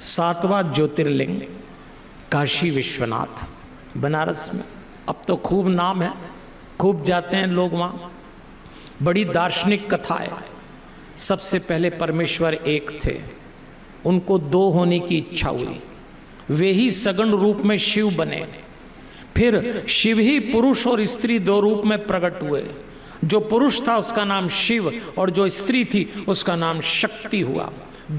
सातवां ज्योतिर्लिंग काशी विश्वनाथ बनारस में। अब तो खूब नाम है, खूब जाते हैं लोग वहाँ। बड़ी दार्शनिक कथा है। सबसे पहले परमेश्वर एक थे, उनको दो होने की इच्छा हुई, वे ही सगुण रूप में शिव बने। फिर शिव ही पुरुष और स्त्री दो रूप में प्रकट हुए। जो पुरुष था उसका नाम शिव और जो स्त्री थी उसका नाम शक्ति हुआ।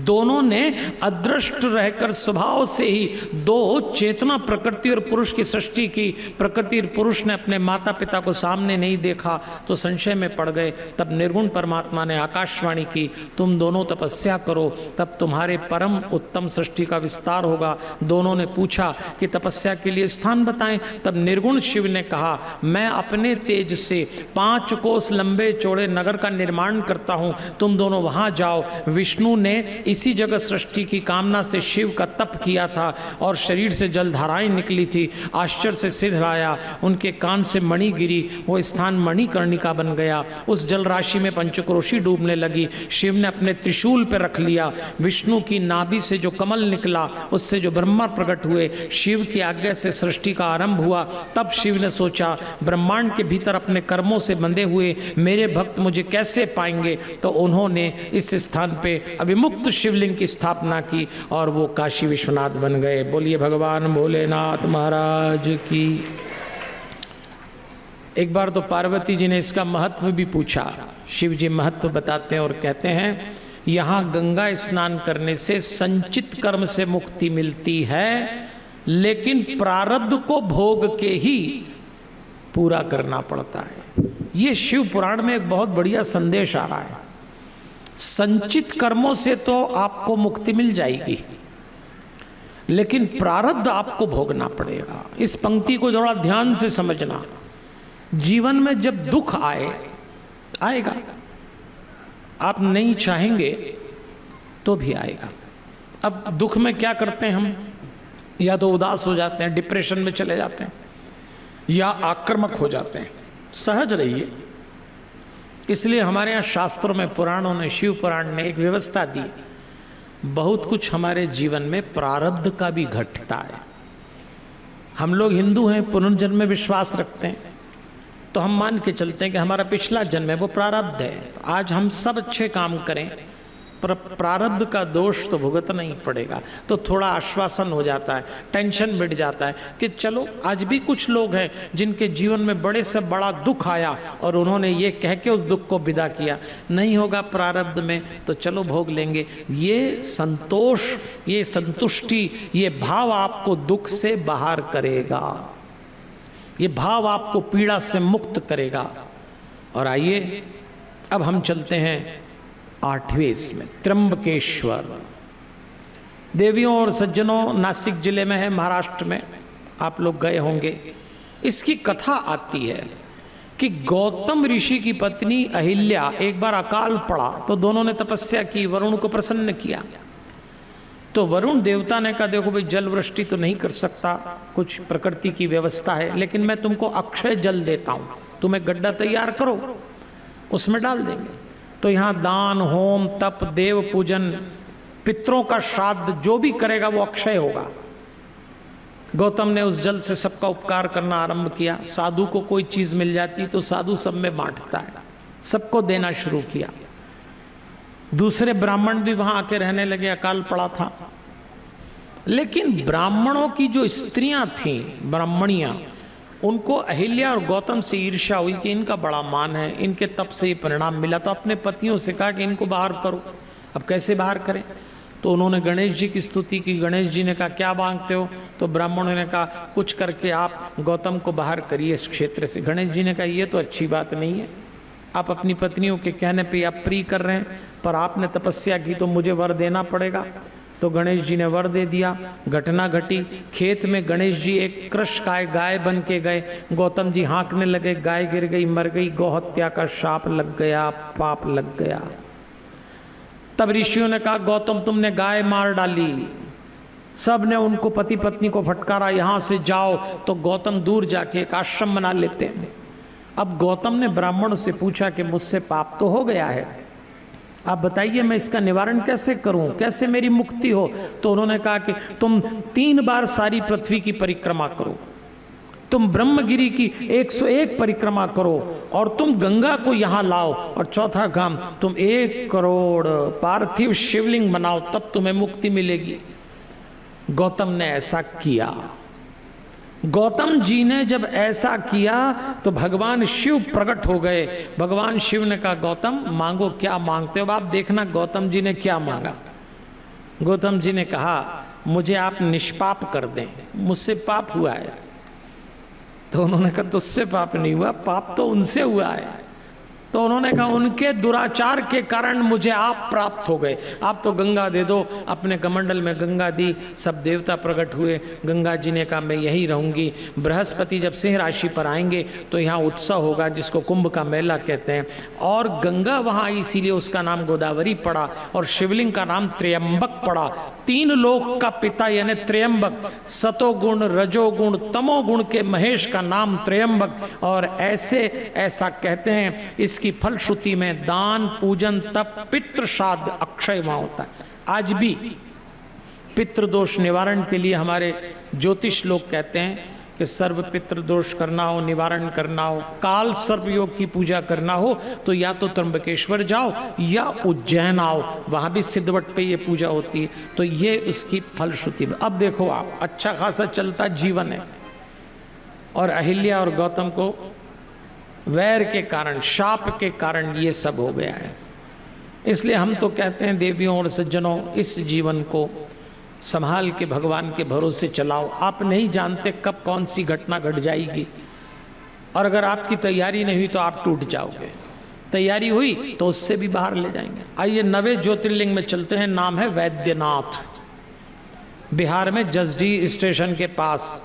दोनों ने अदृष्ट रहकर स्वभाव से ही दो चेतना प्रकृति और पुरुष की सृष्टि की। प्रकृति और पुरुष ने अपने माता पिता को सामने नहीं देखा तो संशय में पड़ गए। तब निर्गुण परमात्मा ने आकाशवाणी की, तुम दोनों तपस्या करो, तब तुम्हारे परम उत्तम सृष्टि का विस्तार होगा। दोनों ने पूछा कि तपस्या के लिए स्थान बताएं। तब निर्गुण शिव ने कहा, मैं अपने तेज से 5 कोस लंबे चौड़े नगर का निर्माण करता हूं, तुम दोनों वहां जाओ। विष्णु ने इसी जगह सृष्टि की कामना से शिव का तप किया था और शरीर से जलधाराएं निकली थी। आश्चर्य से सिद्ध आया, उनके कान से मणि गिरी, वो स्थान मणिकर्णिका बन गया। उस जल राशि में पंचक्रोशी डूबने लगी। शिव ने अपने त्रिशूल पर रख लिया। विष्णु की नाभि से जो कमल निकला उससे जो ब्रह्मा प्रकट हुए। शिव की आज्ञा से सृष्टि का आरंभ हुआ। तब शिव ने सोचा, ब्रह्मांड के भीतर अपने कर्मों से बंधे हुए मेरे भक्त मुझे कैसे पाएंगे। तो उन्होंने इस स्थान पे अविमुक्त शिवलिंग की स्थापना की और वो काशी विश्वनाथ बन गए। बोलिए भगवान भोलेनाथ महाराज की। एक बार तो पार्वती जी ने इसका महत्व भी पूछा। शिव जी महत्व बताते हैं और कहते हैं, यहाँ गंगा स्नान करने से संचित कर्म से मुक्ति मिलती है, लेकिन प्रारब्ध को भोग के ही पूरा करना पड़ता है। ये शिव पुराण में एक बहुत बढ़िया संदेश आ रहा है। संचित कर्मों से तो आपको मुक्ति मिल जाएगी, लेकिन प्रारब्ध आपको भोगना पड़ेगा। इस पंक्ति को थोड़ा ध्यान से समझना। जीवन में जब दुख आएगा, आप नहीं चाहेंगे तो भी आएगा। अब दुख में क्या करते हैं हम? या तो उदास हो जाते हैं, डिप्रेशन में चले जाते हैं, या आक्रामक हो जाते हैं। सहज रहिए। इसलिए हमारे यहाँ शास्त्रों में, पुराणों ने, शिव पुराण ने एक व्यवस्था दी। बहुत कुछ हमारे जीवन में प्रारब्ध का भी घटता है। हम लोग हिंदू हैं, पुनर्जन्म में विश्वास रखते हैं, तो हम मान के चलते हैं कि हमारा पिछला जन्म है, वो प्रारब्ध है। तो आज हम सब अच्छे काम करें, पर प्रारब्ध का दोष तो भुगतना ही पड़ेगा। तो थोड़ा आश्वासन हो जाता है, टेंशन मिट जाता है कि चलो, आज भी कुछ लोग हैं जिनके जीवन में बड़े से बड़ा दुख आया और उन्होंने ये कह के उस दुख को विदा किया, नहीं होगा प्रारब्ध में तो चलो भोग लेंगे। ये संतोष, ये संतुष्टि, ये भाव आपको दुख से बाहर करेगा। ये भाव आपको पीड़ा से मुक्त करेगा। और आइए अब हम चलते हैं 8वें इसमें, त्र्यंबकेश्वर। देवियों और सज्जनों, नासिक जिले में है, महाराष्ट्र में, आप लोग गए होंगे। इसकी कथा आती है कि गौतम ऋषि की पत्नी अहिल्या, एक बार अकाल पड़ा तो दोनों ने तपस्या की, वरुण को प्रसन्न किया। तो वरुण देवता ने कहा, देखो भाई, जल वृष्टि तो नहीं कर सकता, कुछ प्रकृति की व्यवस्था है, लेकिन मैं तुमको अक्षय जल देता हूं, तुम एक गड्ढा तैयार करो, उसमें डाल देंगे। तो यहाँ दान, होम, तप, देव पूजन, पितरों का श्राद्ध जो भी करेगा वो अक्षय होगा। गौतम ने उस जल से सबका उपकार करना आरंभ किया। साधु को कोई चीज मिल जाती तो साधु सब में बांटता है, सबको देना शुरू किया। दूसरे ब्राह्मण भी वहां आके रहने लगे, अकाल पड़ा था। लेकिन ब्राह्मणों की जो स्त्रियां थीं, ब्राह्मणियां, उनको अहिल्या और गौतम से ईर्ष्या हुई कि इनका बड़ा मान है, इनके तप से ये परिणाम मिला। तो अपने पतियों से कहा कि इनको बाहर करो। अब कैसे बाहर करें? तो उन्होंने गणेश जी की स्तुति की। गणेश जी ने कहा, क्या मांगते हो? तो ब्राह्मणों ने कहा, कुछ करके आप गौतम को बाहर करिए इस क्षेत्र से। गणेश जी ने कहा, ये तो अच्छी बात नहीं है, आप अपनी पत्नियों के कहने पर आप प्रिय कर रहे हैं, पर आपने तपस्या की तो मुझे वर देना पड़ेगा। तो गणेश जी ने वर दे दिया। घटना घटी, खेत में गणेश जी एक कृष्णकाय गाय बन के गए। गौतम जी हाँकने लगे, गाय गिर गई, मर गई। गौहत्या का शाप लग गया, पाप लग गया। तब ऋषियों ने कहा, गौतम तुमने गाय मार डाली। सब ने उनको, पति पत्नी को फटकारा, यहाँ से जाओ। तो गौतम दूर जाके एक आश्रम बना लेते हैं। अब गौतम ने ब्राह्मण से पूछा कि मुझसे पाप तो हो गया है, आप बताइए मैं इसका निवारण कैसे करूं, कैसे मेरी मुक्ति हो। तो उन्होंने कहा कि तुम 3 बार सारी पृथ्वी की परिक्रमा करो, तुम ब्रह्मगिरी की 101 परिक्रमा करो, और तुम गंगा को यहां लाओ, और चौथा काम तुम 1 करोड़ पार्थिव शिवलिंग बनाओ, तब तुम्हें मुक्ति मिलेगी। गौतम ने ऐसा किया। गौतम जी ने जब ऐसा किया तो भगवान शिव प्रकट हो गए। भगवान शिव ने कहा गौतम मांगो, क्या मांगते हो। आप देखना गौतम जी ने क्या मांगा। गौतम जी ने कहा मुझे आप निष्पाप कर दें, मुझसे पाप हुआ है। तो उन्होंने कहा तुझसे पाप नहीं हुआ, पाप तो उनसे हुआ है। तो उन्होंने कहा उनके दुराचार के कारण मुझे आप प्राप्त हो गए, आप तो गंगा दे दो। अपने कमंडल में गंगा दी, सब देवता प्रकट हुए। गंगा जी ने कहा मैं यही रहूंगी। बृहस्पति जब सिंह राशि पर आएंगे तो यहाँ उत्सव होगा जिसको कुंभ का मेला कहते हैं, और गंगा वहाँ आई इसीलिए उसका नाम गोदावरी पड़ा, और शिवलिंग का नाम त्र्यंबक पड़ा। 3 लोक का पिता यानी त्र्यंबक, सतोगुण रजोगुण तमोगुण के महेश का नाम त्र्यंबक। और ऐसा कहते हैं इसकी फलश्रुति में दान पूजन तप पितृ श्राद्ध अक्षय वहां होता है। आज भी पितृदोष निवारण के लिए हमारे ज्योतिष लोग कहते हैं कि सर्व पितृ दोष करना हो, निवारण करना हो, काल सर्प योग की पूजा करना हो तो या तो त्र्यंबकेश्वर जाओ या उज्जैन आओ, वहां भी सिद्धवट पे ये पूजा होती है। तो ये उसकी फलश्रुति। अब देखो आप, अच्छा खासा चलता जीवन है, और अहिल्या और गौतम को वैर के कारण, शाप के कारण ये सब हो गया है। इसलिए हम तो कहते हैं देवियों और सज्जनों, इस जीवन को संभाल के भगवान के भरोसे चलाओ। आप नहीं जानते कब कौन सी घटना घट जाएगी, और अगर आपकी तैयारी नहीं हुई तो आप टूट जाओगे। तैयारी हुई तो उससे भी बाहर ले जाएंगे। आइए 9वें ज्योतिर्लिंग में चलते हैं। नाम है वैद्यनाथ, बिहार में जसडीह स्टेशन के पास।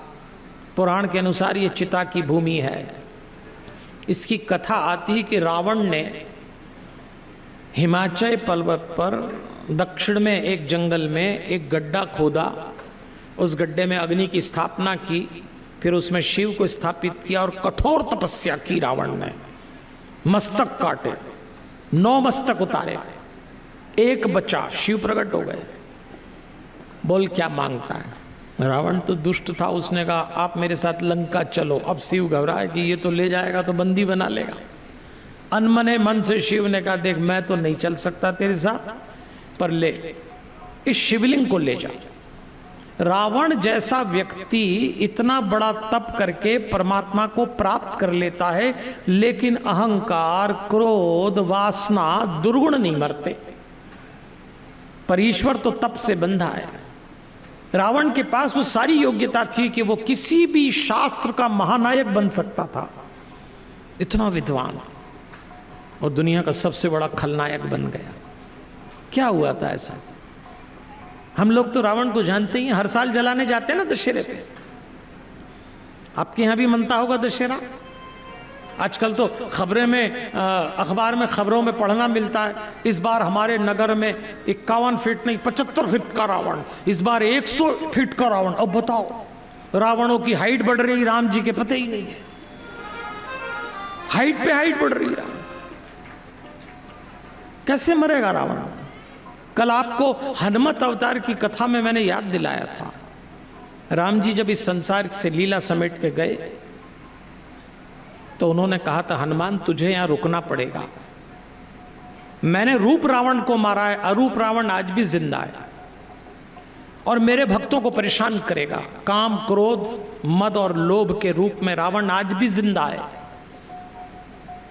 पुराण के अनुसार ये चिता की भूमि है। इसकी कथा आती है कि रावण ने हिमाचल पर्वत पर दक्षिण में एक जंगल में एक गड्ढा खोदा, उस गड्ढे में अग्नि की स्थापना की, फिर उसमें शिव को स्थापित किया और कठोर तपस्या की। रावण ने मस्तक काटे, 9 मस्तक उतारे, एक बचा, शिव प्रकट हो गए। बोल क्या मांगता है। रावण तो दुष्ट था, उसने कहा आप मेरे साथ लंका चलो। अब शिव घबराए कि ये तो ले जाएगा तो बंदी बना लेगा। अनमने मन से शिव ने कहा देख मैं तो नहीं चल सकता तेरे साथ, पर ले इस शिवलिंग को ले जा। रावण जैसा व्यक्ति इतना बड़ा तप करके परमात्मा को प्राप्त कर लेता है, लेकिन अहंकार क्रोध वासना दुर्गुण नहीं मरते। पर ईश्वर तो तप से बंधा है। रावण के पास वो सारी योग्यता थी कि वो किसी भी शास्त्र का महानायक बन सकता था, इतना विद्वान, और दुनिया का सबसे बड़ा खलनायक बन गया। क्या हुआ था ऐसा। हम लोग तो रावण को जानते ही, हर साल जलाने जाते हैं ना दशहरे पे। आपके यहां भी मनता होगा दशहरा। आजकल तो खबरें में, अखबार में, खबरों में पढ़ना मिलता है इस बार हमारे नगर में 51 फीट नहीं 75 फीट का रावण, इस बार 100 फीट का रावण। अब बताओ रावणों की हाइट बढ़ रही, राम जी के पता ही नहीं है। हाइट पे हाइट बढ़ रही है। कैसे मरेगा रावण। कल आपको हनुमत अवतार की कथा में मैंने याद दिलाया था। राम जी जब इस संसार से लीला समेट के गए तो उन्होंने कहा था हनुमान तुझे यहां रुकना पड़ेगा। मैंने रूप रावण को मारा है, अरूप रावण आज भी जिंदा है और मेरे भक्तों को परेशान करेगा। काम क्रोध मद और लोभ के रूप में रावण आज भी जिंदा है।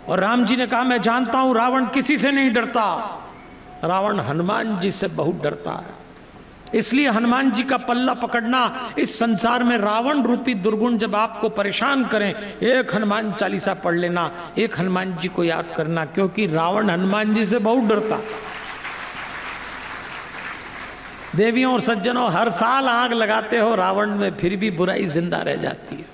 और राम जी ने कहा मैं जानता हूं रावण किसी से नहीं डरता, रावण हनुमान जी से बहुत डरता है। इसलिए हनुमान जी का पल्ला पकड़ना, इस संसार में रावण रूपी दुर्गुण जब आपको परेशान करें, एक हनुमान चालीसा पढ़ लेना, एक हनुमान जी को याद करना, क्योंकि रावण हनुमान जी से बहुत डरता। देवियों और सज्जनों, हर साल आग लगाते हो रावण में, फिर भी बुराई जिंदा रह जाती है।